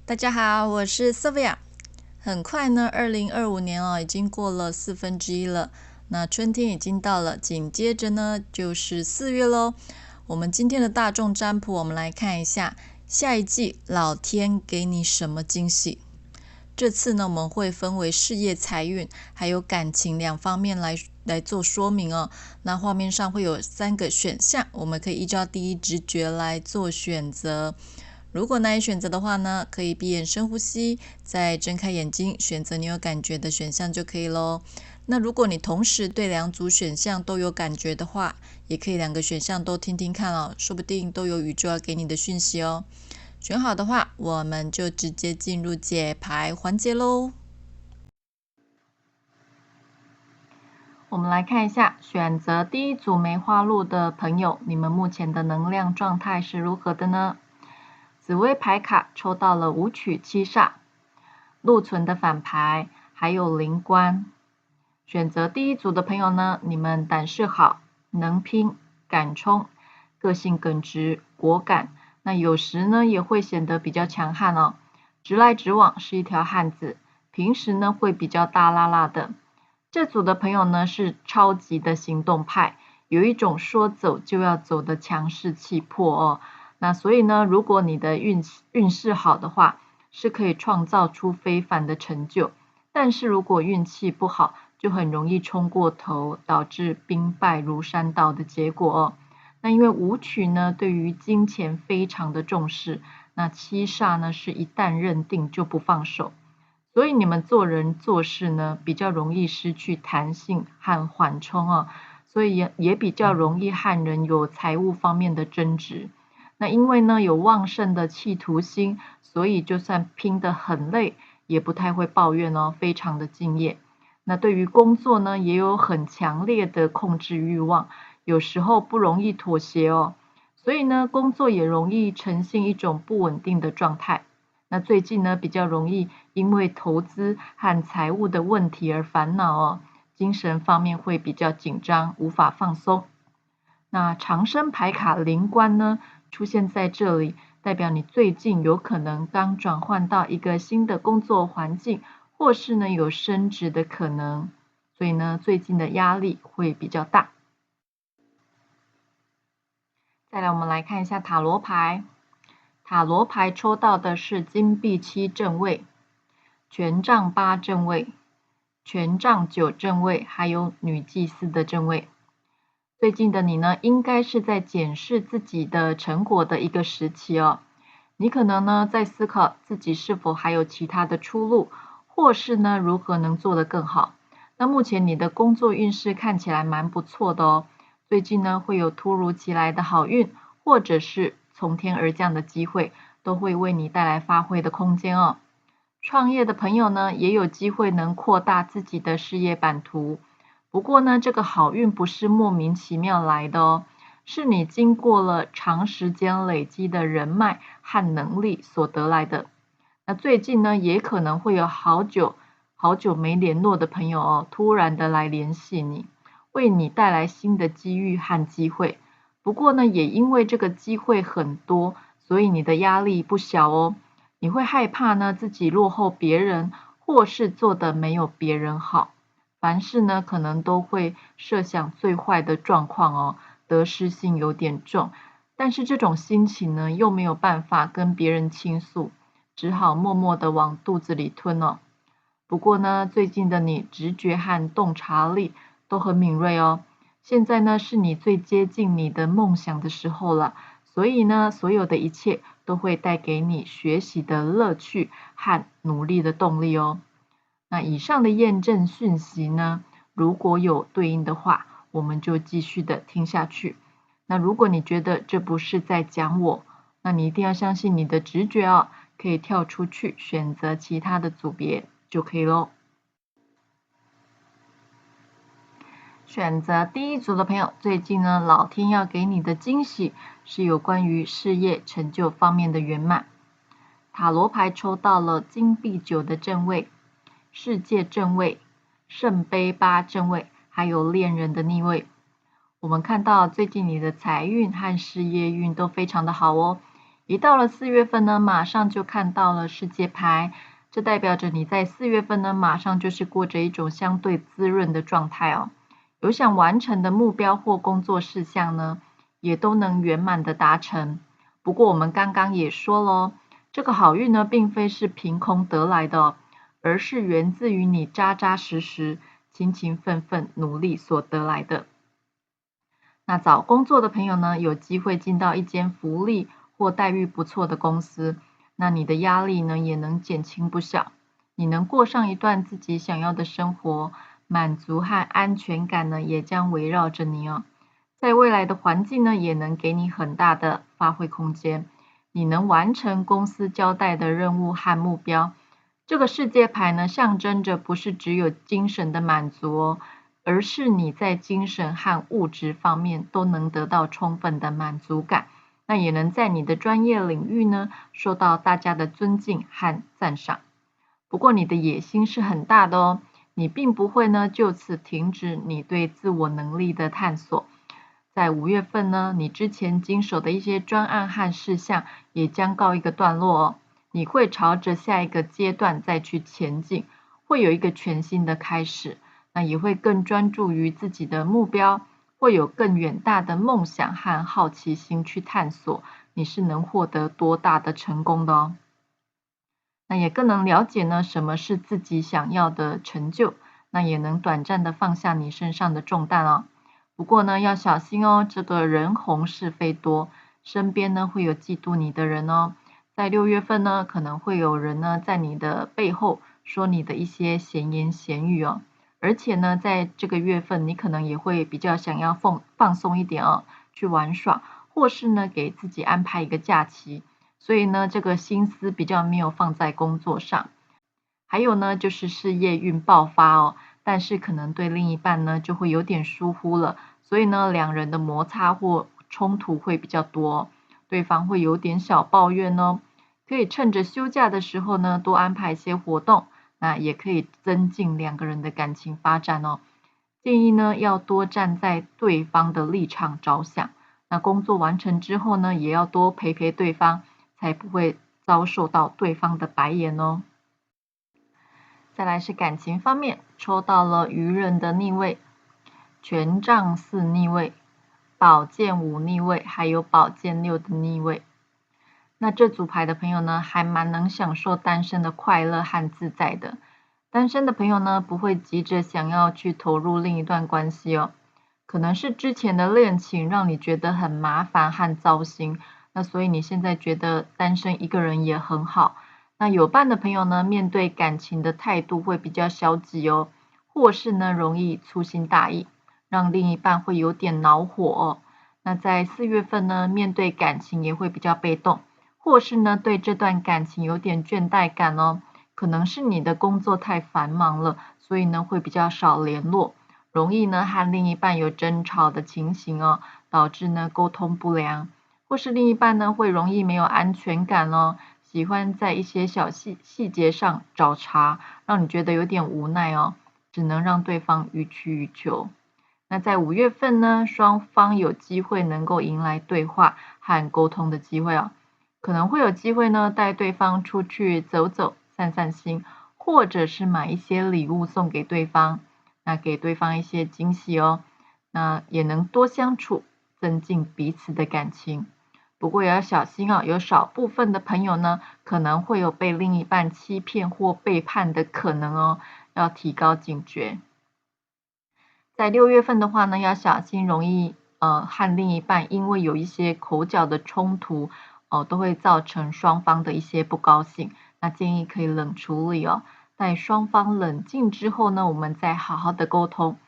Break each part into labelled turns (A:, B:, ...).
A: 大家好，我是 Sylvia。很快呢，2025年已经过了1/4了。那春天已经到了，紧接着呢就是4月咯。我们今天的大众占卜，我们来看一下下一季老天给你什么惊喜。这次呢，我们会分为事业、财运还有感情2方面来做说明哦。那画面上会有3个选项，我们可以依照第一直觉来做选择。如果难以选择的话呢，可以闭眼深呼吸，再睁开眼睛，选择你有感觉的选项就可以咯。那如果你同时对2组选项都有感觉的话，也可以2个选项都听听看哦，说不定都有宇宙要给你的讯息哦。选好的话，我们就直接进入解牌环节咯。我们来看一下，选择第一组梅花鹿的朋友，你们目前的能量状态是如何的呢？紫微牌卡抽到了武曲七煞、禄存的反牌，还有灵官。选择第一组的朋友呢，你们胆识好，能拼，敢冲，个性耿直，果敢。那有时呢也会显得比较强悍哦，直来直往，是一条汉子。平时呢会比较大剌剌的。这组的朋友呢是超级的行动派，有一种说走就要走的强势气魄哦。那所以呢，如果你的运势好的话，是可以创造出非凡的成就。但是如果运气不好，就很容易冲过头，导致兵败如山倒的结果哦。那因为武曲呢，对于金钱非常的重视，那七煞呢是一旦认定就不放手。所以你们做人做事呢，比较容易失去弹性和缓冲哦，所以也比较容易和人有财务方面的争执。那因为呢有旺盛的企图心，所以就算拼得很累，也不太会抱怨哦，非常的敬业。那对于工作呢，也有很强烈的控制欲望，有时候不容易妥协哦，所以呢，工作也容易呈现一种不稳定的状态。那最近呢，比较容易因为投资和财务的问题而烦恼哦，精神方面会比较紧张，无法放松。那长生牌卡灵官呢，出现在这里，代表你最近有可能刚转换到一个新的工作环境，或是呢有升职的可能，所以呢最近的压力会比较大。再来我们来看一下塔罗牌，塔罗牌抽到的是金币7正位、权杖8正位、权杖9正位，还有女祭司的正位。最近的你呢，应该是在检视自己的成果的一个时期哦。你可能呢在思考自己是否还有其他的出路，或是呢如何能做得更好。那目前你的工作运势看起来蛮不错的哦。最近呢会有突如其来的好运，或者是从天而降的机会，都会为你带来发挥的空间哦。创业的朋友呢，也有机会能扩大自己的事业版图。不过呢，这个好运不是莫名其妙来的哦，是你经过了长时间累积的人脉和能力所得来的。那最近呢，也可能会有好久没联络的朋友哦，突然的来联系你，为你带来新的机遇和机会。不过呢，也因为这个机会很多，所以你的压力不小哦。你会害怕呢自己落后别人，或是做得没有别人好。凡事呢，可能都会设想最坏的状况哦，得失心有点重。但是这种心情呢，又没有办法跟别人倾诉，只好默默的往肚子里吞哦。不过呢，最近的你直觉和洞察力都很敏锐哦。现在呢，是你最接近你的梦想的时候了，所以呢，所有的一切都会带给你学习的乐趣和努力的动力哦。那以上的验证讯息呢，如果有对应的话，我们就继续的听下去。那如果你觉得这不是在讲我，那你一定要相信你的直觉哦，可以跳出去选择其他的组别就可以咯。选择第一组的朋友，最近呢，老天要给你的惊喜是有关于事业成就方面的圆满。塔罗牌抽到了金币9的正位、世界正位、圣杯8正位，还有恋人的逆位。我们看到最近你的财运和事业运都非常的好哦，一到了4月份呢，马上就看到了世界牌，这代表着你在4月份呢，马上就是过着一种相对滋润的状态哦。有想完成的目标或工作事项呢，也都能圆满的达成。不过我们刚刚也说咯，这个好运呢，并非是凭空得来的哦，而是源自于你扎扎实实、勤勤奋奋努力所得来的。那找工作的朋友呢，有机会进到一间福利或待遇不错的公司，那你的压力呢也能减轻不少，你能过上一段自己想要的生活，满足和安全感呢也将围绕着你哦。在未来的环境呢，也能给你很大的发挥空间，你能完成公司交代的任务和目标。这个世界牌呢，象征着不是只有精神的满足哦，而是你在精神和物质方面都能得到充分的满足感，那也能在你的专业领域呢，受到大家的尊敬和赞赏。不过你的野心是很大的哦，你并不会呢就此停止你对自我能力的探索。在5月份呢，你之前经手的一些专案和事项也将告一个段落哦，你会朝着下一个阶段再去前进，会有一个全新的开始。那也会更专注于自己的目标，会有更远大的梦想和好奇心去探索，你是能获得多大的成功的哦。那也更能了解呢，什么是自己想要的成就，那也能短暂的放下你身上的重担哦。不过呢，要小心哦，这个人红是非多，身边呢会有嫉妒你的人哦。在6月份呢，可能会有人呢在你的背后说你的一些闲言闲语哦。而且呢，在这个月份，你可能也会比较想要放松一点哦，去玩耍，或是呢给自己安排一个假期。所以呢，这个心思比较没有放在工作上。还有呢，就是事业运爆发哦，但是可能对另一半呢就会有点疏忽了，所以呢，两人的摩擦或冲突会比较多，对方会有点小抱怨哦。可以趁着休假的时候呢，多安排一些活动，那也可以增进两个人的感情发展哦。建议呢，要多站在对方的立场着想。那工作完成之后呢，也要多陪陪对方，才不会遭受到对方的白眼哦。再来是感情方面，抽到了愚人的逆位、权杖4逆位、宝剑5逆位，还有宝剑6的逆位。那这组牌的朋友呢，还蛮能享受单身的快乐和自在的。单身的朋友呢，不会急着想要去投入另一段关系哦。可能是之前的恋情让你觉得很麻烦和糟心，那所以你现在觉得单身一个人也很好。那有伴的朋友呢，面对感情的态度会比较消极哦，或是呢容易粗心大意，让另一半会有点恼火哦。那在4月份呢，面对感情也会比较被动，或是呢对这段感情有点倦怠感哦。可能是你的工作太繁忙了，所以呢会比较少联络，容易呢和另一半有争吵的情形哦，导致呢沟通不良，或是另一半呢会容易没有安全感哦，喜欢在一些小细节上找茬，让你觉得有点无奈哦，只能让对方予取予求。那在5月份呢，双方有机会能够迎来对话和沟通的机会哦，可能会有机会呢带对方出去走走、散散心，或者是买一些礼物送给对方，那给对方一些惊喜哦，那也能多相处，增进彼此的感情。不过也要小心哦，有少部分的朋友呢，可能会有被另一半欺骗或背叛的可能哦，要提高警觉。在6月份的话呢，要小心容易和另一半因为有一些口角的冲突都会造成双方的一些不高兴。那建议可以冷处理哦，待双方冷静之后呢，我们再好好的沟通。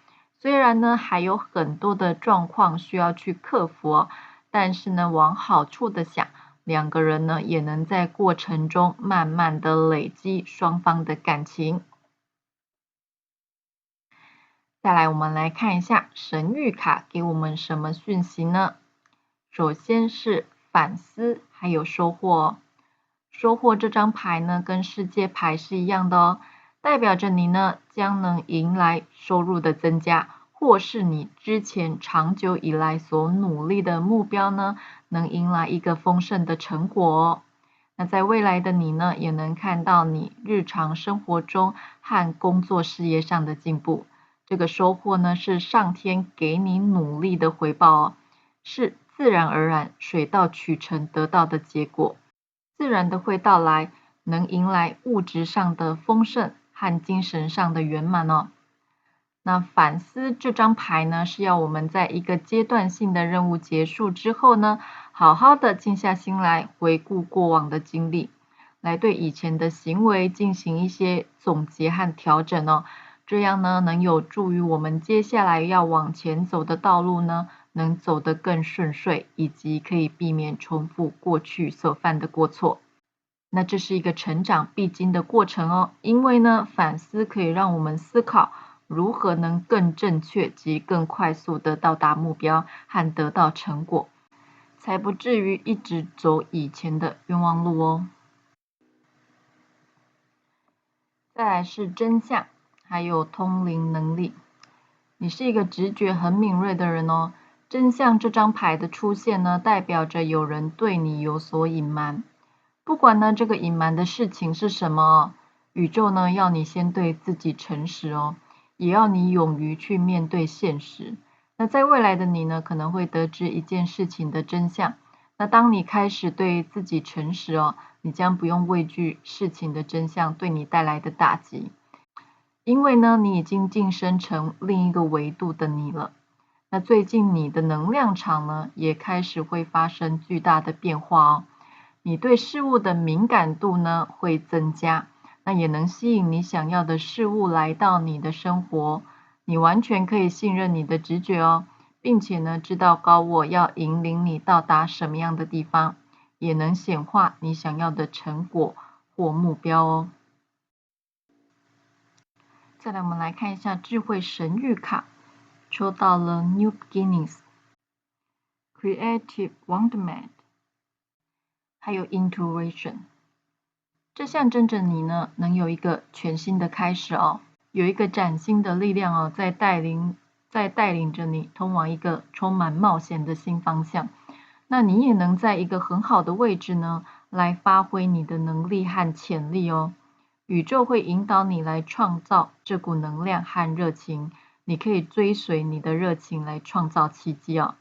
A: 虽然呢还有很多的状况需要去克服哦，但是呢往好处的想，两个人呢也能在过程中慢慢的累积双方的感情。再来，我们来看一下神谕卡给我们什么讯息呢？首先是反思，还有收获哦。收获这张牌呢，跟世界牌是一样的哦，代表着你呢将能迎来收入的增加，或是你之前长久以来所努力的目标呢，能迎来一个丰盛的成果哦。那在未来的你呢，也能看到你日常生活中和工作事业上的进步。这个收获呢，是上天给你努力的回报哦，是自然而然、水到渠成得到的结果，自然的会到来，能迎来物质上的丰盛和精神上的圆满哦。那反思这张牌呢，是要我们在一个阶段性的任务结束之后呢，好好的静下心来回顾过往的经历，来对以前的行为进行一些总结和调整哦。这样呢，能有助于我们接下来要往前走的道路呢，能走得更顺遂，以及可以避免重复过去所犯的过错。那这是一个成长必经的过程哦，因为呢，反思可以让我们思考如何能更正确及更快速的到达目标和得到成果，才不至于一直走以前的冤枉路哦。再来是真相，还有通灵能力。你是一个直觉很敏锐的人哦。真相这张牌的出现呢，代表着有人对你有所隐瞒。不管呢这个隐瞒的事情是什么，宇宙呢要你先对自己诚实哦，也要你勇于去面对现实。那在未来的你呢，可能会得知一件事情的真相。那当你开始对自己诚实哦，你将不用畏惧事情的真相对你带来的打击，因为呢，你已经晋升成另一个维度的你了。那最近你的能量场呢，也开始会发生巨大的变化哦。你对事物的敏感度呢会增加，那也能吸引你想要的事物来到你的生活。你完全可以信任你的直觉哦，并且呢，知道高我要引领你到达什么样的地方，也能显化你想要的成果或目标哦。再来，我们来看一下智慧神谕卡，抽到了 New Beginnings、Creative Wonderment， 还有 Intuition。这象征着你呢，能有一个全新的开始哦，有一个崭新的力量哦，在带领着你通往一个充满冒险的新方向。那你也能在一个很好的位置呢，来发挥你的能力和潜力哦。宇宙会引导你来创造这股能量和热情，你可以追随你的热情来创造奇迹哦。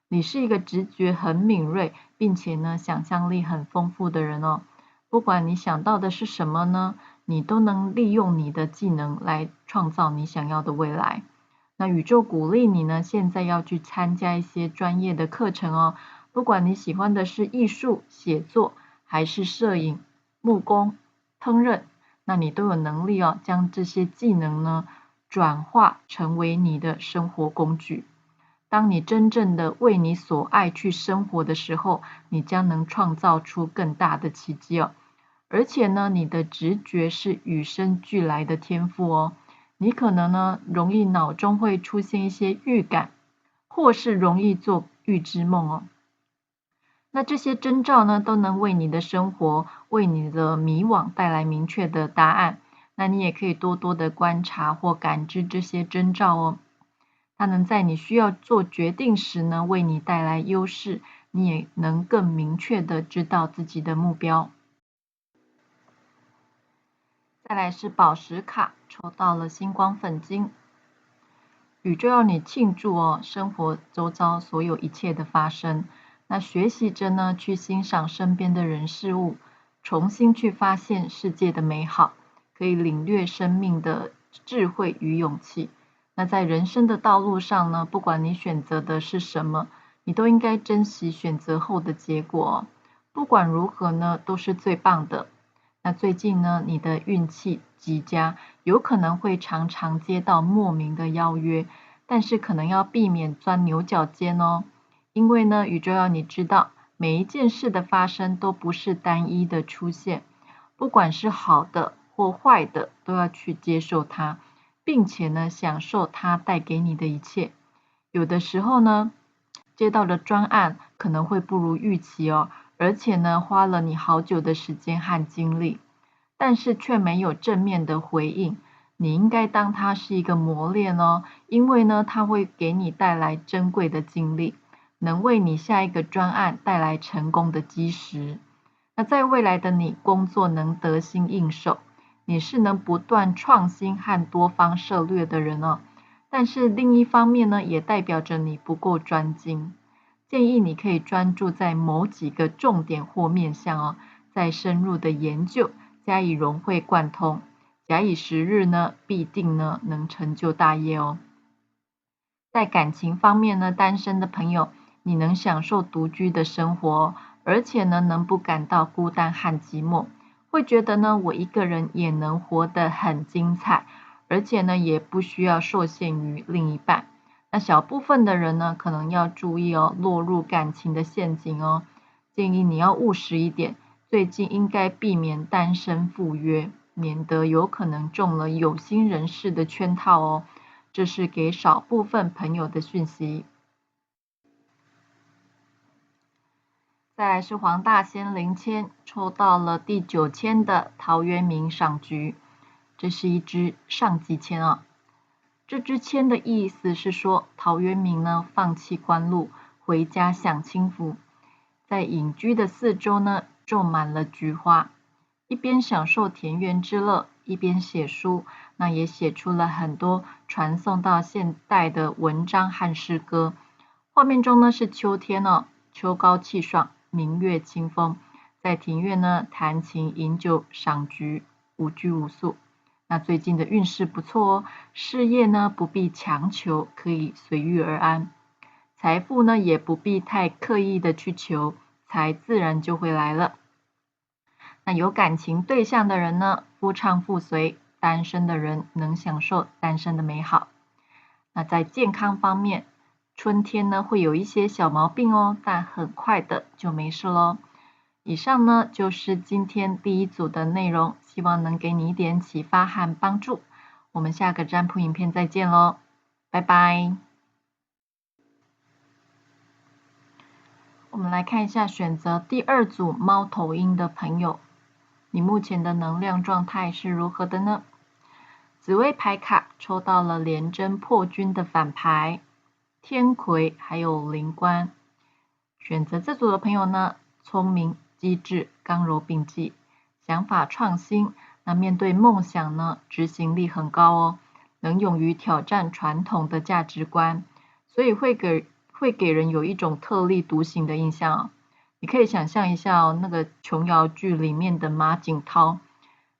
A: 你是一个直觉很敏锐，并且呢想象力很丰富的人哦。不管你想到的是什么呢，你都能利用你的技能来创造你想要的未来。那宇宙鼓励你呢，现在要去参加一些专业的课程哦。不管你喜欢的是艺术、写作，还是摄影、木工、烹饪，那你都有能力哦，将这些技能呢转化成为你的生活工具。当你真正的为你所爱去生活的时候，你将能创造出更大的奇迹哦。而且呢，你的直觉是与生俱来的天赋哦。你可能呢，容易脑中会出现一些预感，或是容易做预知梦哦。那这些征兆呢，都能为你的生活、为你的迷惘带来明确的答案。那你也可以多多的观察或感知这些征兆哦。它能在你需要做决定时呢，为你带来优势，你也能更明确的知道自己的目标。再来是宝石卡，抽到了星光粉晶。宇宙要你庆祝哦，生活周遭所有一切的发生。那学习着呢，去欣赏身边的人事物，重新去发现世界的美好，可以领略生命的智慧与勇气。那在人生的道路上呢，不管你选择的是什么，你都应该珍惜选择后的结果哦。不管如何呢，都是最棒的。那最近呢，你的运气极佳，有可能会常常接到莫名的邀约，但是可能要避免钻牛角尖哦。因为呢，宇宙要你知道，每一件事的发生都不是单一的出现，不管是好的或坏的，都要去接受它，并且呢，享受它带给你的一切。有的时候呢，接到的专案可能会不如预期哦，而且呢，花了你好久的时间和精力，但是却没有正面的回应。你应该当它是一个磨练哦，因为呢，它会给你带来珍贵的经历，能为你下一个专案带来成功的基石。那在未来的你，工作能得心应手，你是能不断创新和多方涉略的人哦。但是另一方面呢，也代表着你不够专精。建议你可以专注在某几个重点或面向哦，再深入的研究，加以融会贯通，假以时日呢，必定呢能成就大业哦。在感情方面呢，单身的朋友，你能享受独居的生活，而且呢，能不感到孤单和寂寞，会觉得呢，我一个人也能活得很精彩，而且呢，也不需要受限于另一半。那小部分的人呢，可能要注意哦，落入感情的陷阱哦。建议你要务实一点，最近应该避免单身赴约，免得有可能中了有心人士的圈套哦。这是给少部分朋友的讯息。再来是黄大仙灵签，抽到了第9签的陶渊明赏菊，这是一支上级签啊。这支签的意思是说，陶渊明呢放弃官路，回家享清福，在隐居的四周呢种满了菊花，一边享受田园之乐，一边写书，那也写出了很多传送到现代的文章和诗歌。画面中呢是秋天哦，秋高气爽，明月清风，在庭院呢弹琴饮酒赏菊，无拘无束。那最近的运势不错哦，事业呢不必强求，可以随遇而安。财富呢也不必太刻意的去求，财自然就会来了。那有感情对象的人呢，夫唱妇随；单身的人能享受单身的美好。那在健康方面，春天呢会有一些小毛病哦，但很快的就没事咯。以上呢就是今天第一组的内容，希望能给你一点启发和帮助。我们下个占卜影片再见咯，拜拜。我们来看一下选择第2组猫头鹰的朋友，你目前的能量状态是如何的呢？紫微牌卡抽到了廉贞破军的反牌、天魁还有灵官。选择这组的朋友呢，聪明、机智、刚柔并济，想法创新，那面对梦想呢，执行力很高哦，能勇于挑战传统的价值观，所以会给人有一种特立独行的印象哦。你可以想象一下哦，那个琼瑶剧里面的马景涛，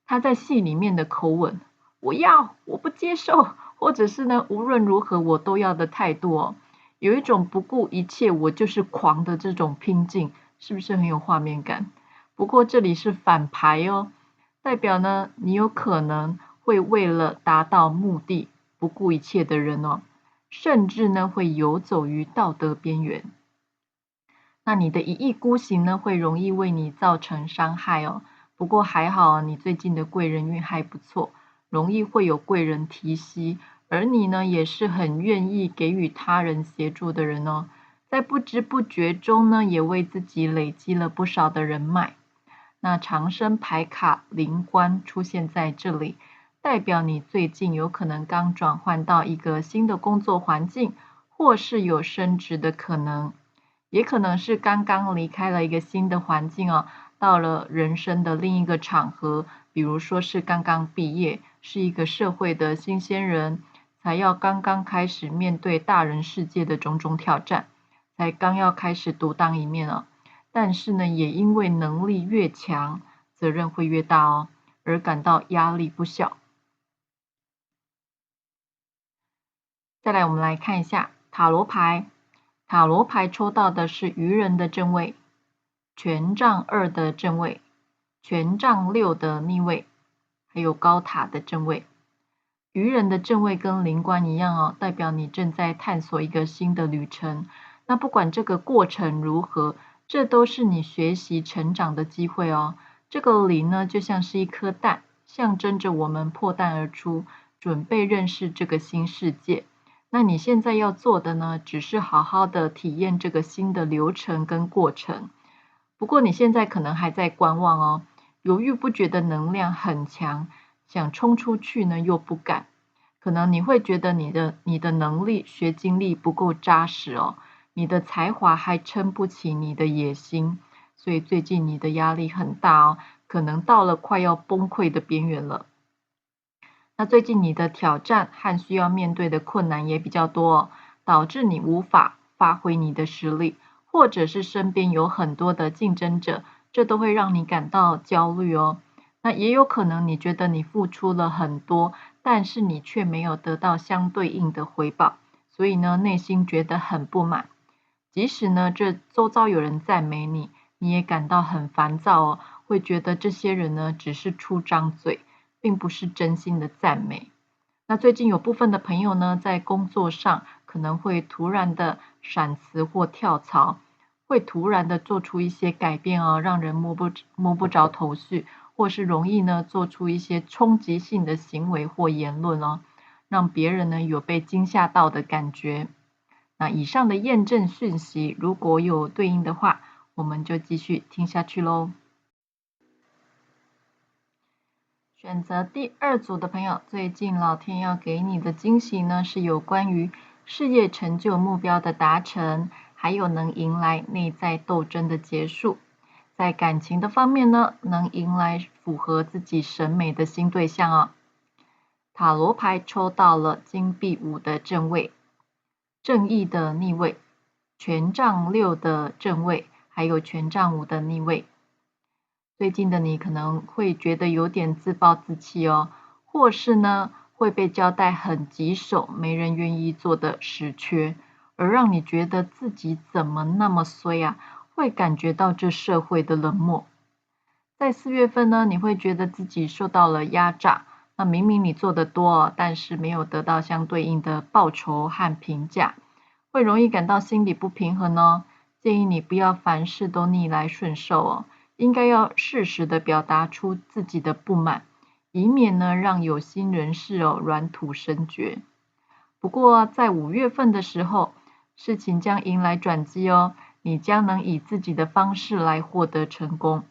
A: 他在戏里面的口吻，我要，我不接受，或者是呢，无论如何我都要的态度哦，有一种不顾一切我就是狂的这种拼劲，是不是很有画面感？不过这里是反牌哦，代表呢你有可能会为了达到目的不顾一切的人哦，甚至呢会游走于道德边缘。那你的一意孤行呢会容易为你造成伤害哦。不过还好你最近的贵人运还不错，容易会有贵人提携，而你呢也是很愿意给予他人协助的人哦，在不知不觉中呢也为自己累积了不少的人脉。那长生牌卡灵官出现在这里，代表你最近有可能刚转换到一个新的工作环境，或是有升职的可能，也可能是刚刚离开了一个新的环境哦，到了人生的另一个场合，比如说是刚刚毕业，是一个社会的新鲜人，才要刚刚开始面对大人世界的种种挑战，才刚要开始独当一面哦。但是呢，也因为能力越强，责任会越大哦，而感到压力不小。再来，我们来看一下塔罗牌。塔罗牌抽到的是愚人的正位、权杖2的正位、权杖6的逆位，还有高塔的正位。愚人的正位跟灵官一样哦，代表你正在探索一个新的旅程。那不管这个过程如何，这都是你学习成长的机会哦。这个灵呢，就像是一颗蛋，象征着我们破蛋而出，准备认识这个新世界。那你现在要做的呢，只是好好的体验这个新的流程跟过程。不过你现在可能还在观望哦，犹豫不决的能量很强，想冲出去呢又不敢。可能你会觉得你的能力、学经历不够扎实哦，你的才华还撑不起你的野心，所以最近你的压力很大哦，可能到了快要崩溃的边缘了。那最近你的挑战和需要面对的困难也比较多哦，导致你无法发挥你的实力，或者是身边有很多的竞争者，这都会让你感到焦虑哦。那也有可能你觉得你付出了很多，但是你却没有得到相对应的回报，所以呢，内心觉得很不满。即使呢，这周遭有人赞美你，你也感到很烦躁哦，会觉得这些人呢只是出张嘴，并不是真心的赞美。那最近有部分的朋友呢，在工作上可能会突然的闪辞或跳槽，会突然的做出一些改变哦，让人摸不着头绪，或是容易呢做出一些冲击性的行为或言论哦，让别人呢有被惊吓到的感觉。那以上的验证讯息，如果有对应的话，我们就继续听下去喽。选择第2组的朋友，最近老天要给你的惊喜呢，是有关于事业成就目标的达成，还有能迎来内在斗争的结束。在感情的方面呢，能迎来符合自己审美的新对象哦。塔罗牌抽到了金币5的正位，正义的逆位，权杖6的正位，还有权杖5的逆位。最近的你可能会觉得有点自暴自弃哦，或是呢会被交代很棘手、没人愿意做的实缺，而让你觉得自己怎么那么衰啊，会感觉到这社会的冷漠。在4月份呢，你会觉得自己受到了压榨，那明明你做得多，但是没有得到相对应的报酬和评价，会容易感到心理不平衡哦。建议你不要凡事都逆来顺受哦，应该要适时的表达出自己的不满，以免呢让有心人士软土生绝。不过在5月份的时候，事情将迎来转机哦，你将能以自己的方式来获得成功，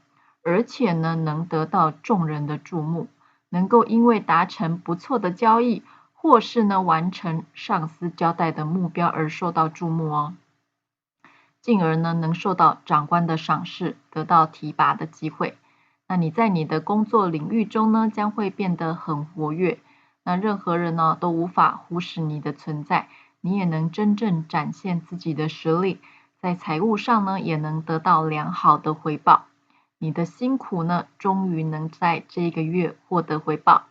A: 而且呢能得到众人的注目，能够因为达成不错的交易，或是呢完成上司交代的目标而受到注目哦，进而呢能受到长官的赏识，得到提拔的机会。那你在你的工作领域中呢将会变得很活跃，那任何人呢都无法忽视你的存在，你也能真正展现自己的实力，在财务上呢也能得到良好的回报。你的辛苦呢终于能在这个月获得回报。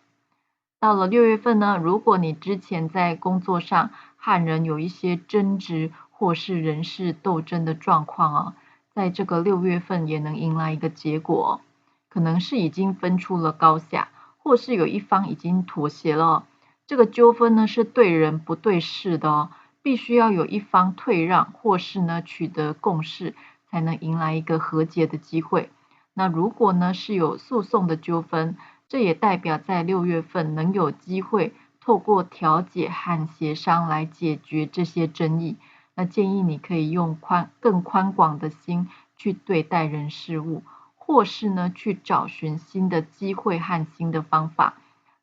A: 到了6月份呢，如果你之前在工作上和人有一些争执或是人事斗争的状况啊，在这个6月份也能迎来一个结果，可能是已经分出了高下，或是有一方已经妥协了。这个纠纷呢是对人不对事的哦，必须要有一方退让，或是呢取得共识，才能迎来一个和解的机会。那如果呢是有诉讼的纠纷，这也代表在6月份能有机会透过调解和协商来解决这些争议。那建议你可以用更宽广的心去对待人事物，或是呢去找寻新的机会和新的方法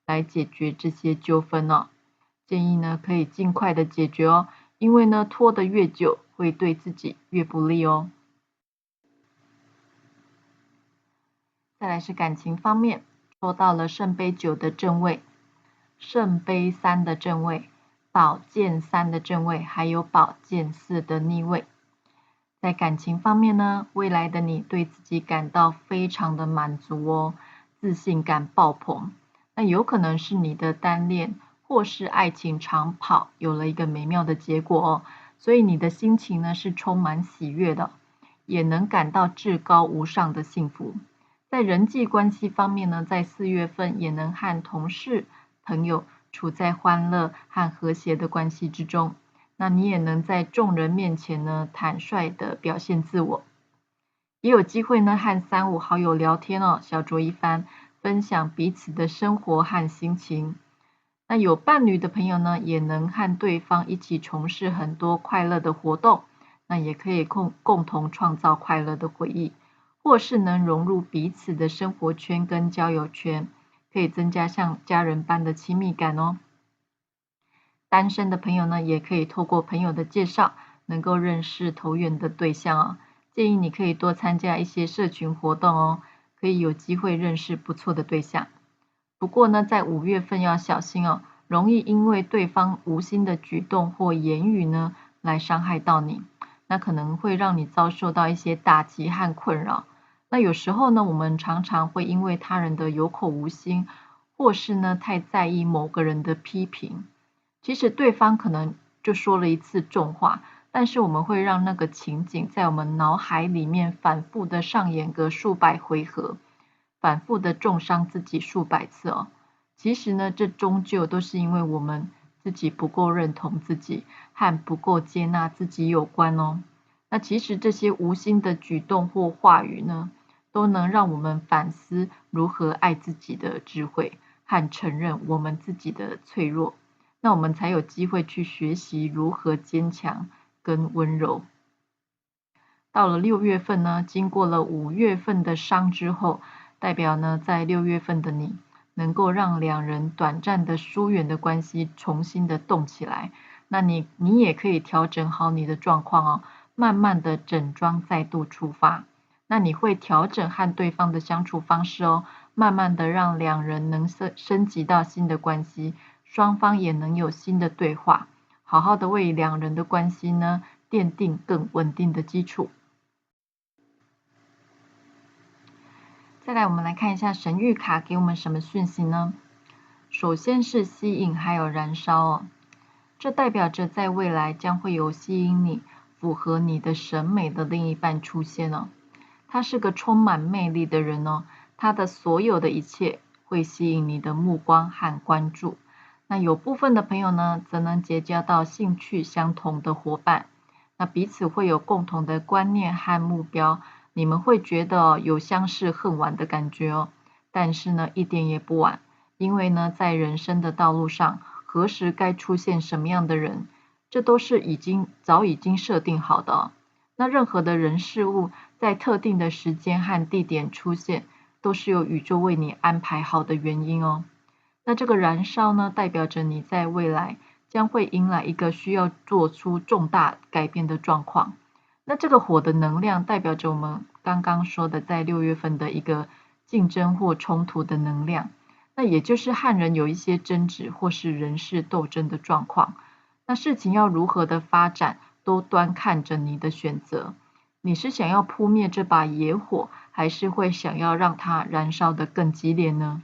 A: 来解决这些纠纷哦。建议呢可以尽快的解决哦，因为呢拖得越久会对自己越不利哦。再来是感情方面，抽到了圣杯9的正位，圣杯3的正位，宝剑3的正位，还有宝剑4的逆位。在感情方面呢，未来的你对自己感到非常的满足哦，自信感爆棚。那有可能是你的单恋或是爱情长跑有了一个美妙的结果哦，所以你的心情呢是充满喜悦的，也能感到至高无上的幸福。在人际关系方面呢，在4月份也能和同事、朋友处在欢乐和和谐的关系之中。那你也能在众人面前呢，坦率的表现自我。也有机会呢，和3、5好友聊天哦，小酌一番，分享彼此的生活和心情。那有伴侣的朋友呢，也能和对方一起从事很多快乐的活动，那也可以共同创造快乐的回忆。或是能融入彼此的生活圈跟交友圈，可以增加像家人般的亲密感哦。单身的朋友呢，也可以透过朋友的介绍，能够认识投缘的对象哦。建议你可以多参加一些社群活动哦，可以有机会认识不错的对象。不过呢，在5月份要小心哦，容易因为对方无心的举动或言语呢，来伤害到你，那可能会让你遭受到一些打击和困扰。那有时候呢，我们常常会因为他人的有口无心，或是呢太在意某个人的批评，其实对方可能就说了一次重话，但是我们会让那个情景在我们脑海里面反复的上演个数百回合，反复的重伤自己数百次哦。其实呢，这终究都是因为我们自己不够认同自己和不够接纳自己有关哦。那其实这些无心的举动或话语呢，都能让我们反思如何爱自己的智慧和承认我们自己的脆弱。那我们才有机会去学习如何坚强跟温柔。到了6月份呢，经过了5月份的伤之后，代表呢在6月份的你能够让两人短暂的疏远的关系重新的动起来。那你也可以调整好你的状况哦，慢慢的整装再度出发。那你会调整和对方的相处方式哦，慢慢的让两人能升级到新的关系，双方也能有新的对话，好好的为两人的关系呢奠定更稳定的基础。再来，我们来看一下神谕卡给我们什么讯息呢？首先是吸引还有燃烧哦，这代表着在未来将会有吸引你、符合你的审美的另一半出现哦。他是个充满魅力的人哦，他的所有的一切会吸引你的目光和关注。那有部分的朋友呢，则能结交到兴趣相同的伙伴，那彼此会有共同的观念和目标，你们会觉得有相识恨晚的感觉哦。但是呢，一点也不晚，因为呢，在人生的道路上，何时该出现什么样的人，这都是早已经设定好的哦。那任何的人事物在特定的时间和地点出现，都是有宇宙为你安排好的原因哦。那这个燃烧呢，代表着你在未来将会迎来一个需要做出重大改变的状况。那这个火的能量代表着我们刚刚说的在6月份的一个竞争或冲突的能量，那也就是和人有一些争执或是人事斗争的状况。那事情要如何的发展，都端看着你的选择。你是想要扑灭这把野火，还是会想要让它燃烧得更激烈呢？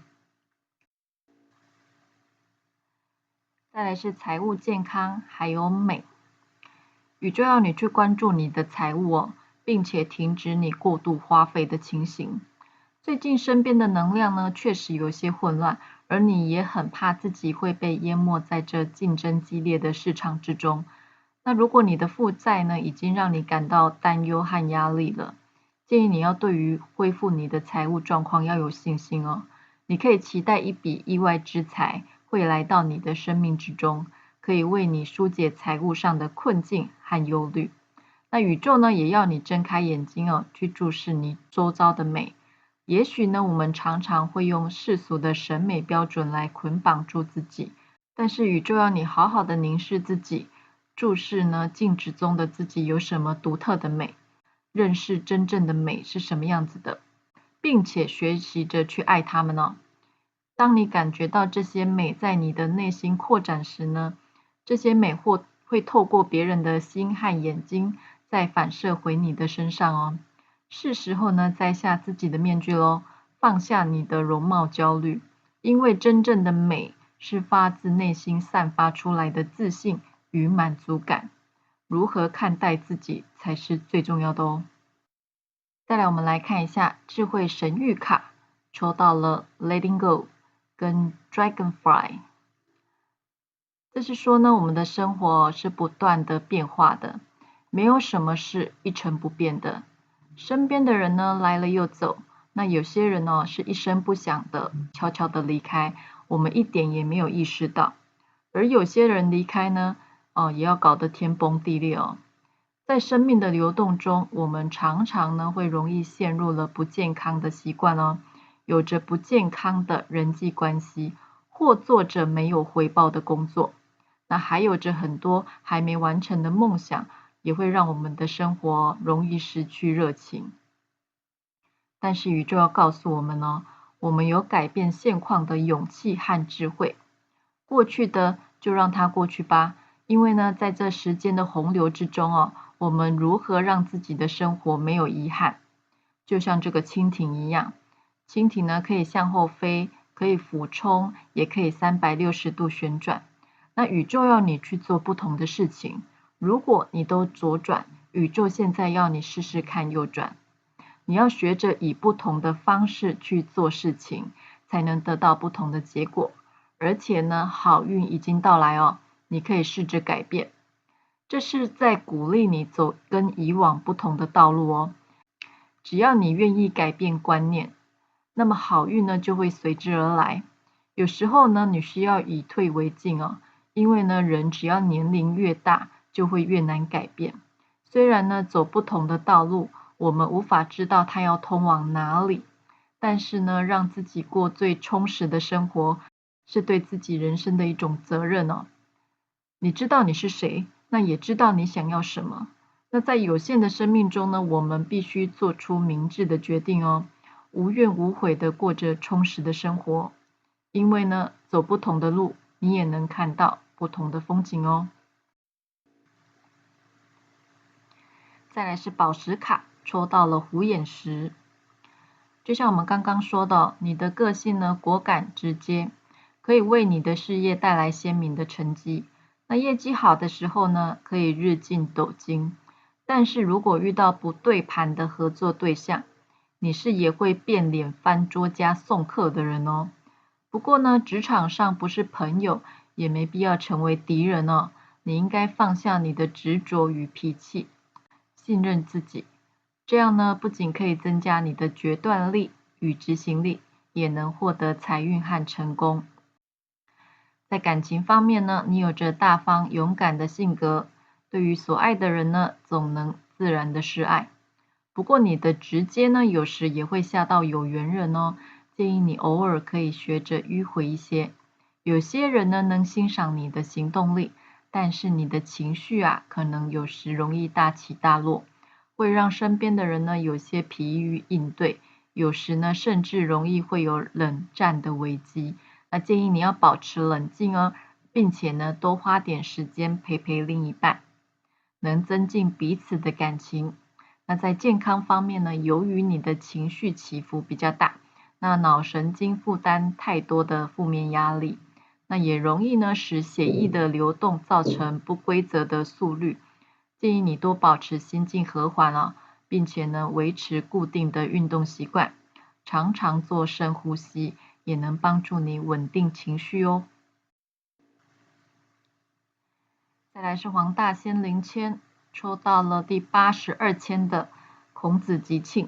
A: 再来是财务健康还有美，宇宙要你去关注你的财务哦，并且停止你过度花费的情形。最近身边的能量呢，确实有些混乱，而你也很怕自己会被淹没在这竞争激烈的市场之中。那如果你的负债呢，已经让你感到担忧和压力了，建议你要对于恢复你的财务状况要有信心哦。你可以期待一笔意外之财会来到你的生命之中，可以为你疏解财务上的困境和忧虑。那宇宙呢，也要你睁开眼睛哦，去注视你周遭的美。也许呢，我们常常会用世俗的审美标准来捆绑住自己，但是宇宙要你好好的凝视自己，注视呢镜子中的自己有什么独特的美，认识真正的美是什么样子的，并且学习着去爱它们哦。当你感觉到这些美在你的内心扩展时呢，这些美或会透过别人的心和眼睛，再反射回你的身上哦。是时候呢，摘下自己的面具咯，放下你的容貌焦虑，因为真正的美是发自内心散发出来的自信与满足感。如何看待自己才是最重要的哦。再来，我们来看一下智慧神谕卡，抽到了 Letting Go 跟 Dragonfly。这是说呢，我们的生活是不断的变化的，没有什么是一成不变的。身边的人呢来了又走，那有些人呢是一声不响的悄悄的离开，我们一点也没有意识到。而有些人离开呢，也要搞得天崩地裂哦。在生命的流动中，我们常常呢会容易陷入了不健康的习惯哦，有着不健康的人际关系，或做着没有回报的工作，那还有着很多还没完成的梦想，也会让我们的生活容易失去热情。但是宇宙要告诉我们呢，我们有改变现况的勇气和智慧。过去的就让它过去吧，因为呢，在这时间的洪流之中我们如何让自己的生活没有遗憾？就像这个蜻蜓一样，蜻蜓呢可以向后飞，可以俯冲，也可以360度旋转。那宇宙要你去做不同的事情，如果你都左转，宇宙现在要你试试看右转。你要学着以不同的方式去做事情，才能得到不同的结果。而且呢，好运已经到来你可以试着改变。这是在鼓励你走跟以往不同的道路只要你愿意改变观念，那么好运呢就会随之而来。有时候呢，你需要以退为进因为呢，人只要年龄越大，就会越难改变。虽然呢，走不同的道路，我们无法知道它要通往哪里，但是呢，让自己过最充实的生活，是对自己人生的一种责任你知道你是谁，那也知道你想要什么。那在有限的生命中呢，我们必须做出明智的决定无怨无悔的过着充实的生活。因为呢，走不同的路，你也能看到不同的风景再来是宝石卡，抽到了虎眼石。就像我们刚刚说的，你的个性呢果敢直接，可以为你的事业带来鲜明的成绩。那业绩好的时候呢，可以日进斗金。但是如果遇到不对盘的合作对象，你是也会变脸翻桌加送客的人不过呢，职场上不是朋友，也没必要成为敌人你应该放下你的执着与脾气，信任自己。这样呢，不仅可以增加你的决断力与执行力，也能获得财运和成功。在感情方面呢，你有着大方勇敢的性格，对于所爱的人呢，总能自然的示爱。不过你的直接呢，有时也会吓到有缘人建议你偶尔可以学着迂回一些。有些人呢，能欣赏你的行动力，但是你的情绪可能有时容易大起大落，会让身边的人呢有些疲于应对，有时呢甚至容易会有冷战的危机。那建议你要保持冷静并且呢多花点时间陪陪另一半，能增进彼此的感情。那在健康方面呢，由于你的情绪起伏比较大，那脑神经负担太多的负面压力，那也容易呢使血液的流动造成不规则的速率。建议你多保持心境和缓并且呢维持固定的运动习惯，常常做深呼吸，也能帮助你稳定情绪再来是黄大仙灵签，抽到了第82签的孔子吉庆，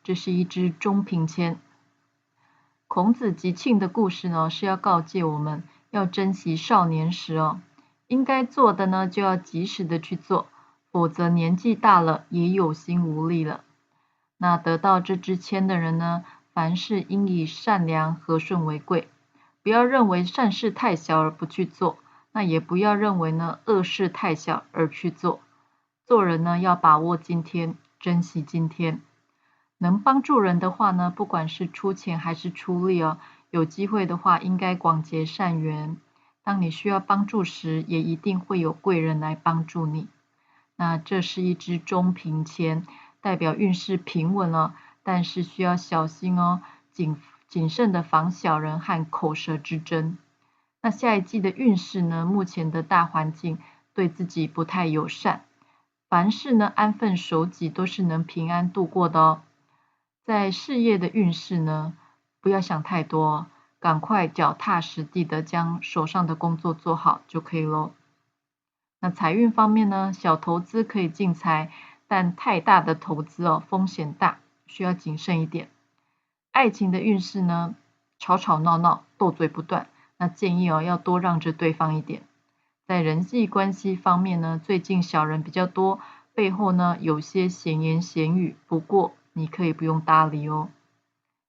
A: 这是一支中平签。孔子吉庆的故事呢，是要告诫我们要珍惜少年时应该做的呢就要及时的去做，否则年纪大了也有心无力了。那得到这支签的人呢，凡事应以善良和顺为贵，不要认为善事太小而不去做，那也不要认为呢恶事太小而去做。做人呢要把握今天，珍惜今天。能帮助人的话呢，不管是出钱还是出力有机会的话应该广结善缘。当你需要帮助时，也一定会有贵人来帮助你。那这是一支中平签，代表运势平稳但是需要小心谨慎的防小人和口舌之争。那下一季的运势呢，目前的大环境对自己不太友善，凡事呢安分守己都是能平安度过的在事业的运势呢，不要想太多赶快脚踏实地的将手上的工作做好就可以咯。那财运方面呢，小投资可以进财，但太大的投资风险大，需要谨慎一点。爱情的运势呢，吵吵闹闹，斗嘴不断，那建议要多让着对方一点。在人际关系方面呢，最近小人比较多，背后呢有些闲言闲语，不过你可以不用搭理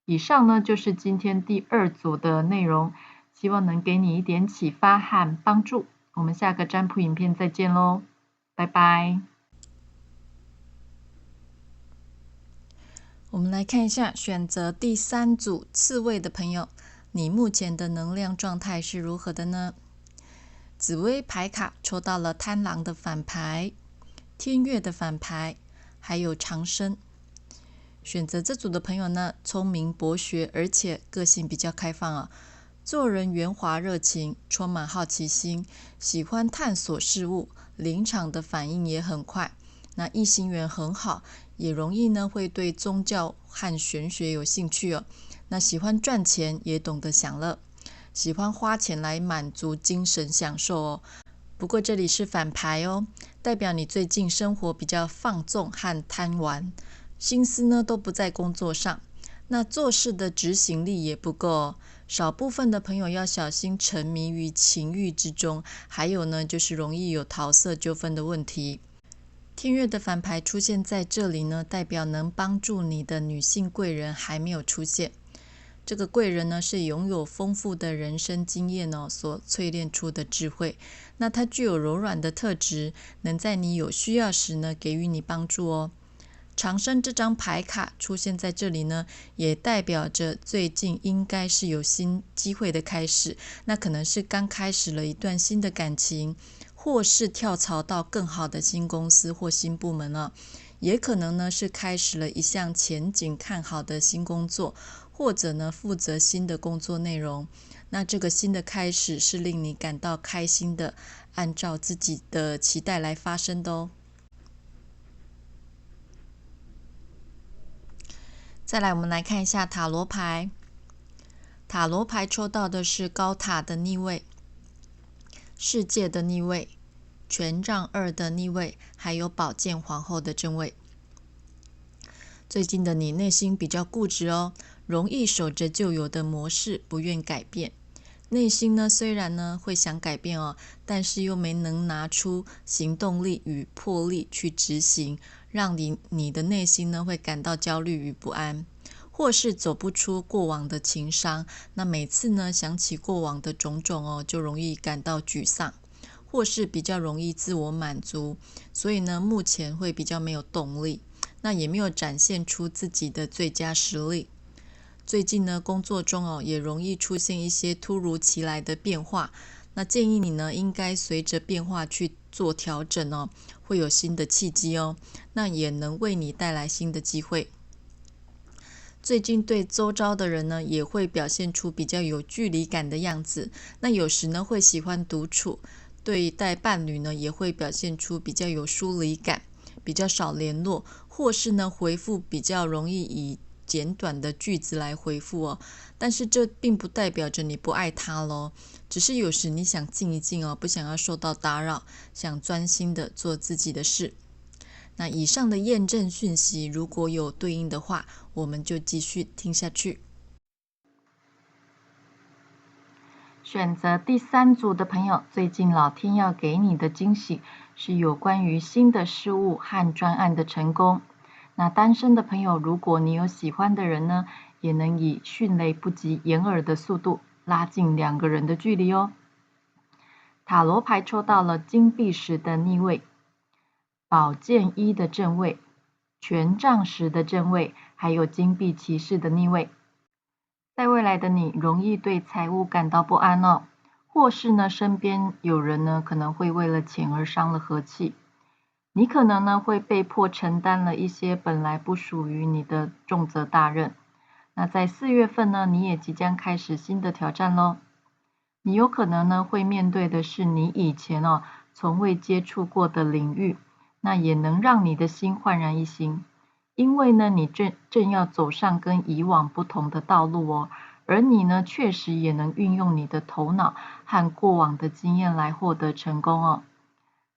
A: 以上呢就是今天第2组的内容，希望能给你一点启发和帮助。我们下个占卜影片再见咯，拜拜。我们来看一下选择第3组刺猬的朋友，你目前的能量状态是如何的呢？紫微牌卡抽到了贪狼的反牌、天月的反牌，还有长生。选择这组的朋友呢，聪明博学，而且个性比较开放啊，做人圆滑热情，充满好奇心，喜欢探索事物，临场的反应也很快。那异性缘很好，也容易呢会对宗教和玄学有兴趣哦。那喜欢赚钱，也懂得享乐，喜欢花钱来满足精神享受哦。不过这里是反牌哦，代表你最近生活比较放纵和贪玩，心思呢都不在工作上，那做事的执行力也不够哦。少部分的朋友要小心沉迷于情欲之中，还有呢就是容易有桃色纠纷的问题。天月的反牌出现在这里呢，代表能帮助你的女性贵人还没有出现。这个贵人呢是拥有丰富的人生经验哦，所淬炼出的智慧。那它具有柔软的特质，能在你有需要时呢给予你帮助哦。长生这张牌卡出现在这里呢，也代表着最近应该是有新机会的开始，那可能是刚开始了一段新的感情，或是跳槽到更好的新公司或新部门了，也可能呢是开始了一项前景看好的新工作，或者呢负责新的工作内容。那这个新的开始是令你感到开心的，按照自己的期待来发生的哦。再来，我们来看一下塔罗牌。塔罗牌抽到的是高塔的逆位、世界的逆位、权杖2的逆位，还有宝剑皇后的正位。最近的你内心比较固执哦，容易守着旧有的模式，不愿改变。内心呢虽然呢会想改变哦，但是又没能拿出行动力与魄力去执行，让你的内心呢会感到焦虑与不安，或是走不出过往的情伤。那每次呢想起过往的种种哦，就容易感到沮丧，或是比较容易自我满足，所以呢目前会比较没有动力，那也没有展现出自己的最佳实力。最近呢，工作中哦也容易出现一些突如其来的变化，那建议你呢应该随着变化去做调整哦，会有新的契机哦，那也能为你带来新的机会。最近对周遭的人呢也会表现出比较有距离感的样子，那有时呢会喜欢独处，对待伴侣呢也会表现出比较有疏离感，比较少联络，或是呢回复比较容易以简短的句子来回复哦，但是这并不代表着你不爱他咯，只是有时你想静一静哦，不想要受到打扰，想专心的做自己的事。那以上的验证讯息如果有对应的话，我们就继续听下去。选择第3组的朋友，最近老天要给你的惊喜是有关于新的事物和专案的成功。那单身的朋友，如果你有喜欢的人呢，也能以迅雷不及掩耳的速度拉近2个人的距离哦。塔罗牌抽到了金币10的逆位、宝剑1的正位、权杖10的正位，还有金币骑士的逆位。在未来的你容易对财务感到不安哦，或是呢身边有人呢可能会为了钱而伤了和气。你可能呢会被迫承担了一些本来不属于你的重责大任。那在4月份呢，你也即将开始新的挑战咯。你有可能呢会面对的是你以前从未接触过的领域，那也能让你的心焕然一新，因为呢你正要走上跟以往不同的道路哦，而你呢确实也能运用你的头脑和过往的经验来获得成功哦。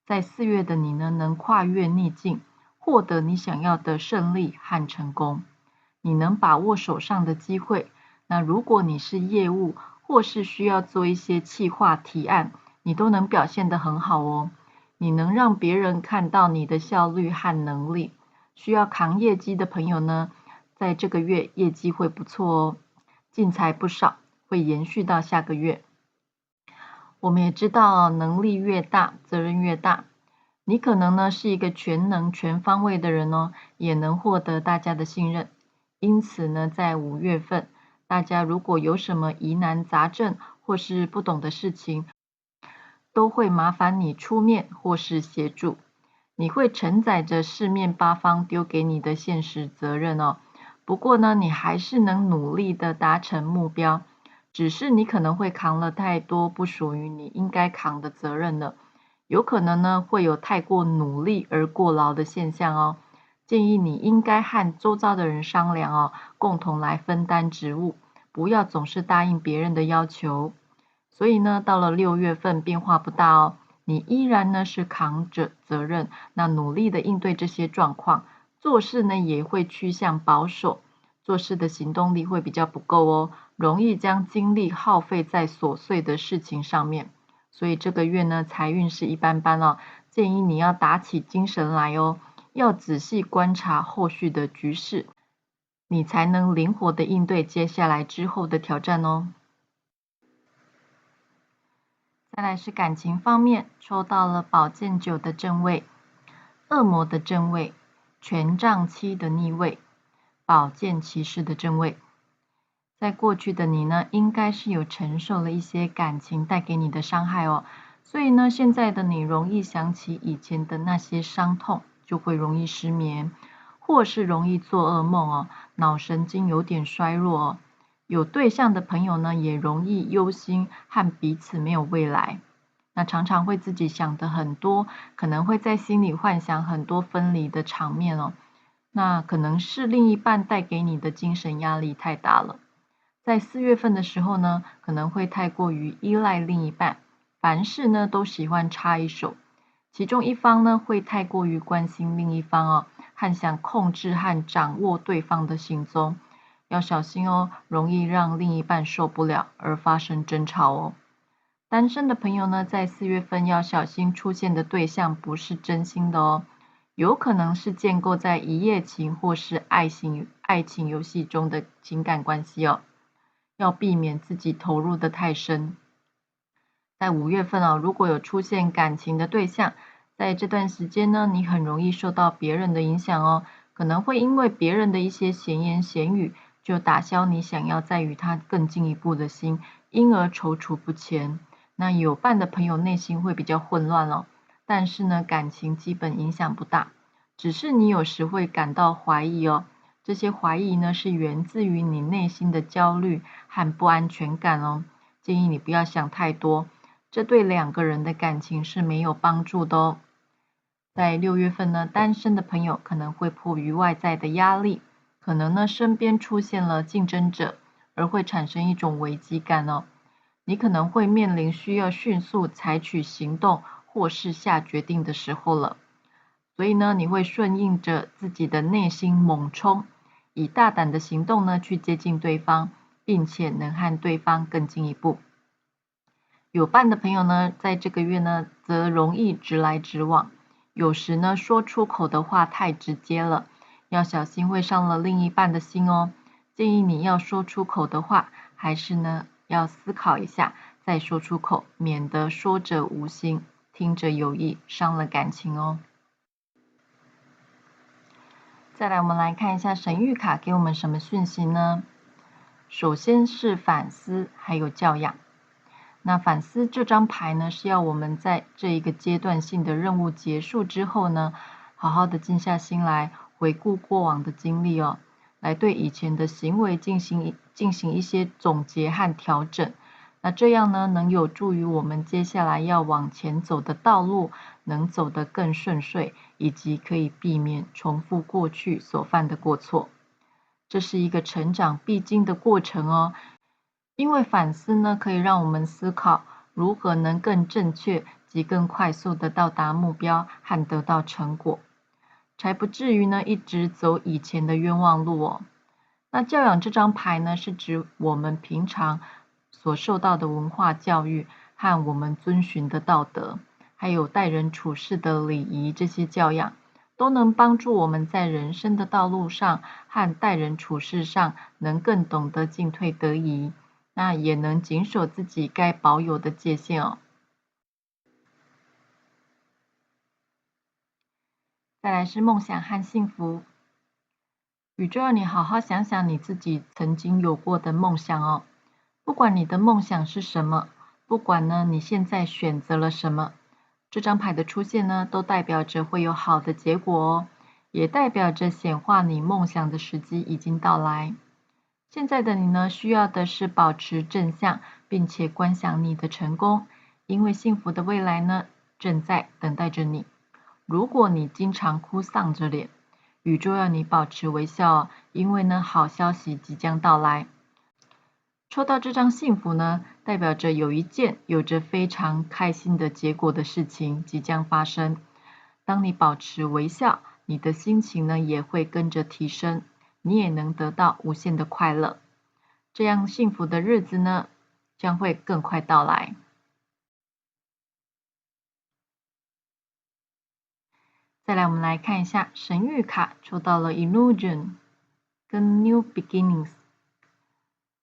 A: 在4月的你呢，能跨越逆境，获得你想要的胜利和成功。你能把握手上的机会。那如果你是业务，或是需要做一些企划提案，你都能表现得很好哦。你能让别人看到你的效率和能力。需要扛业绩的朋友呢，在这个月业绩会不错哦，进财不少，会延续到下个月。我们也知道能力越大，责任越大。你可能呢是一个全能全方位的人哦，也能获得大家的信任。因此呢，在5月份，大家如果有什么疑难杂症或是不懂的事情，都会麻烦你出面或是协助。你会承载着四面八方丢给你的现实责任哦。不过呢，你还是能努力的达成目标，只是你可能会扛了太多不属于你应该扛的责任了，有可能呢会有太过努力而过劳的现象哦。建议你应该和周遭的人商量哦，共同来分担职务，不要总是答应别人的要求。所以呢，到了6月份变化不大哦，你依然呢是扛着责任，那努力的应对这些状况，做事呢也会趋向保守，做事的行动力会比较不够哦，容易将精力耗费在琐碎的事情上面。所以这个月呢，财运是一般般哦，建议你要打起精神来哦，要仔细观察后续的局势，你才能灵活的应对接下来之后的挑战哦。再来是感情方面，抽到了宝剑9的正位、恶魔的正位、权杖7的逆位、宝剑骑士的正位。在过去的你呢，应该是有承受了一些感情带给你的伤害哦，所以呢，现在的你容易想起以前的那些伤痛，就会容易失眠，或是容易做噩梦哦，脑神经有点衰弱哦。有对象的朋友呢，也容易忧心和彼此没有未来。那常常会自己想的很多，可能会在心里幻想很多分离的场面哦。那可能是另一半带给你的精神压力太大了。在4月份的时候呢，可能会太过于依赖另一半，凡事呢都喜欢插一手，其中一方呢会太过于关心另一方哦，和想控制和掌握对方的行踪，要小心哦，容易让另一半受不了而发生争吵哦。单身的朋友呢，在4月份要小心出现的对象不是真心的哦，有可能是建构在一夜情或是爱情游戏中的情感关系哦。要避免自己投入的太深。在5月份哦，如果有出现感情的对象，在这段时间呢，你很容易受到别人的影响哦，可能会因为别人的一些闲言闲语，就打消你想要再与他更进一步的心，因而踌躇不前。那有伴的朋友内心会比较混乱哦，但是呢，感情基本影响不大，只是你有时会感到怀疑哦。这些怀疑呢，是源自于你内心的焦虑和不安全感哦。建议你不要想太多，这对2个人的感情是没有帮助的哦。在6月份呢，单身的朋友可能会迫于外在的压力，可能呢身边出现了竞争者，而会产生一种危机感哦。你可能会面临需要迅速采取行动或是下决定的时候了。所以呢，你会顺应着自己的内心猛冲，以大胆的行动呢去接近对方，并且能和对方更进一步。有伴的朋友呢，在这个月呢，则容易直来直往，有时呢说出口的话太直接了，要小心会伤了另一半的心哦。建议你要说出口的话，还是呢要思考一下再说出口，免得说者无心，听者有意，伤了感情哦。再来，我们来看一下神谕卡给我们什么讯息呢？首先是反思，还有教养。那反思这张牌呢，是要我们在这一个阶段性的任务结束之后呢，好好的静下心来回顾过往的经历哦，来对以前的行为进行一些总结和调整。那这样呢，能有助于我们接下来要往前走的道路能走得更顺遂，以及可以避免重复过去所犯的过错。这是一个成长必经的过程哦，因为反思呢，可以让我们思考如何能更正确及更快速的到达目标和得到成果，才不至于呢一直走以前的冤枉路哦。那教养这张牌呢，是指我们平常所受到的文化教育和我们遵循的道德，还有待人处事的礼仪，这些教养都能帮助我们在人生的道路上和待人处事上能更懂得进退得宜，那也能谨守自己该保有的界限哦。再来是梦想和幸福。宇宙要你好好想想你自己曾经有过的梦想哦。不管你的梦想是什么，不管呢你现在选择了什么，这张牌的出现呢，都代表着会有好的结果哦，也代表着显化你梦想的时机已经到来。现在的你呢，需要的是保持正向，并且观想你的成功，因为幸福的未来呢，正在等待着你。如果你经常哭丧着脸，宇宙要你保持微笑哦，因为呢，好消息即将到来。抽到这张幸福呢，代表着有一件有着非常开心的结果的事情即将发生。当你保持微笑，你的心情呢也会跟着提升，你也能得到无限的快乐。这样幸福的日子呢，将会更快到来。再来，我们来看一下神谕卡，抽到了 Illusion 跟 New Beginnings。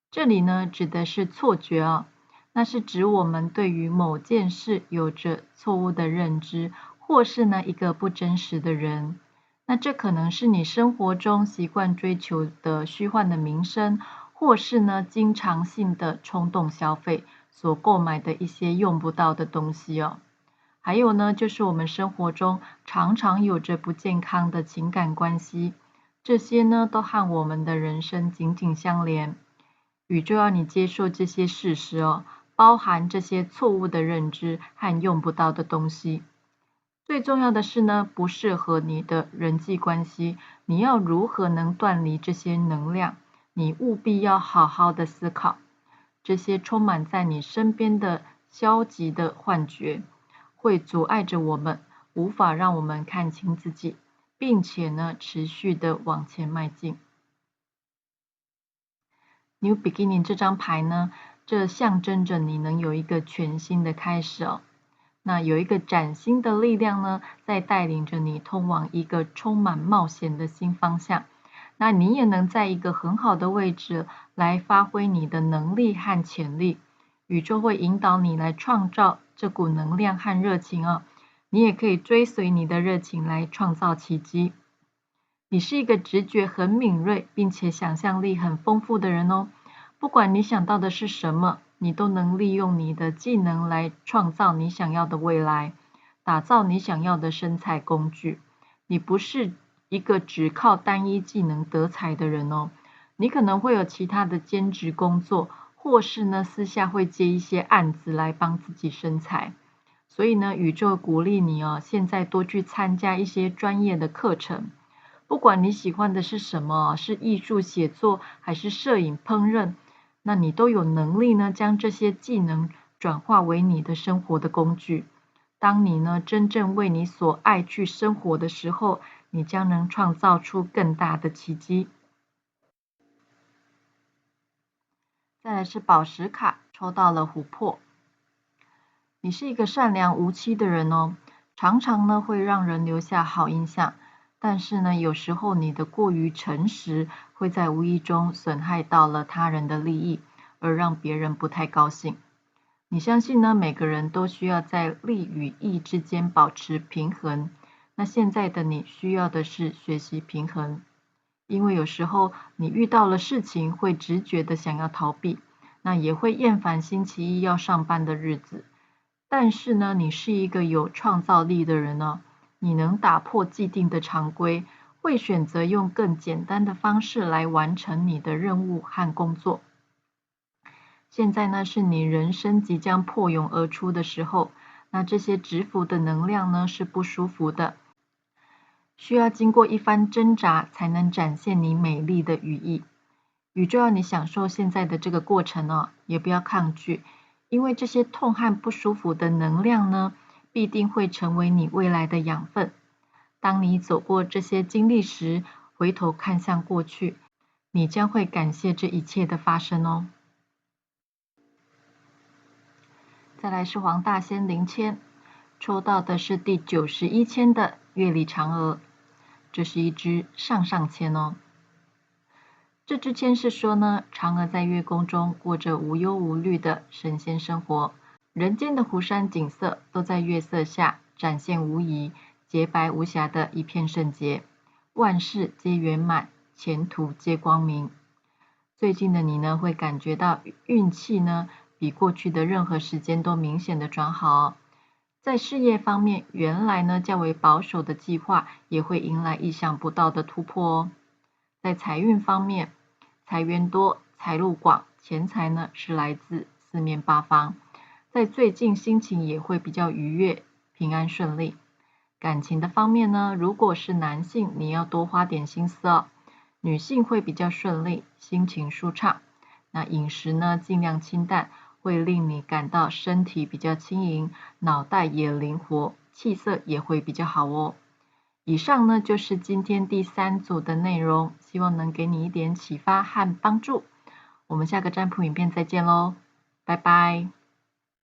A: 这里呢，指的是错觉哦，那是指我们对于某件事有着错误的认知，或是呢一个不真实的人。那这可能是你生活中习惯追求的虚幻的名声，或是呢经常性的冲动消费所购买的一些用不到的东西哦。还有呢，就是我们生活中常常有着不健康的情感关系，这些呢都和我们的人生紧紧相连。宇宙要你接受这些事实哦，包含这些错误的认知和用不到的东西。最重要的是呢，不适合你的人际关系，你要如何能断离这些能量？你务必要好好的思考，这些充满在你身边的消极的幻觉，会阻碍着我们，无法让我们看清自己，并且呢，持续的往前迈进。New Beginning 这张牌呢，这象征着你能有一个全新的开始哦。那有一个崭新的力量呢，在带领着你通往一个充满冒险的新方向。那你也能在一个很好的位置来发挥你的能力和潜力。宇宙会引导你来创造这股能量和热情哦。你也可以追随你的热情来创造奇迹。你是一个直觉很敏锐，并且想象力很丰富的人哦。不管你想到的是什么，你都能利用你的技能来创造你想要的未来，打造你想要的生财工具。你不是一个只靠单一技能得财的人哦。你可能会有其他的兼职工作，或是呢私下会接一些案子来帮自己生财。所以呢，宇宙鼓励你哦，现在多去参加一些专业的课程。不管你喜欢的是什么，是艺术写作还是摄影烹饪，那你都有能力呢将这些技能转化为你的生活的工具。当你呢真正为你所爱去生活的时候，你将能创造出更大的奇迹。再来是宝石卡，抽到了琥珀。你是一个善良无欺的人哦，常常呢会让人留下好印象。但是呢，有时候你的过于诚实，会在无意中损害到了他人的利益，而让别人不太高兴。你相信呢，每个人都需要在利与义之间保持平衡。那现在的你需要的是学习平衡，因为有时候你遇到了事情，会直觉的想要逃避，那也会厌烦星期一要上班的日子。但是呢，你是一个有创造力的人呢。你能打破既定的常规，会选择用更简单的方式来完成你的任务和工作。现在呢，是你人生即将破蛹而出的时候，那这些直服的能量呢是不舒服的，需要经过一番挣扎才能展现你美丽的羽翼。宇宙要你享受现在的这个过程哦，也不要抗拒，因为这些痛和不舒服的能量呢，必定会成为你未来的养分。当你走过这些经历时，回头看向过去，你将会感谢这一切的发生哦。再来是黄大仙灵签，抽到的是第91签的月里嫦娥，这是一支上上签哦。这支签是说呢，嫦娥在月宫中过着无忧无虑的神仙生活，人间的湖山景色都在月色下展现无遗，洁白无瑕的一片圣洁，万事皆圆满，前途皆光明。最近的你呢，会感觉到运气呢比过去的任何时间都明显的转好。在事业方面，原来呢较为保守的计划也会迎来意想不到的突破哦。在财运方面，财源多，财路广，钱财呢是来自四面八方。在最近心情也会比较愉悦，平安顺利。感情的方面呢，如果是男性，你要多花点心思哦。女性会比较顺利，心情舒畅。那饮食呢，尽量清淡，会令你感到身体比较轻盈，脑袋也灵活，气色也会比较好哦。以上呢就是今天第3组的内容，希望能给你一点启发和帮助。我们下个占卜影片再见喽，拜拜。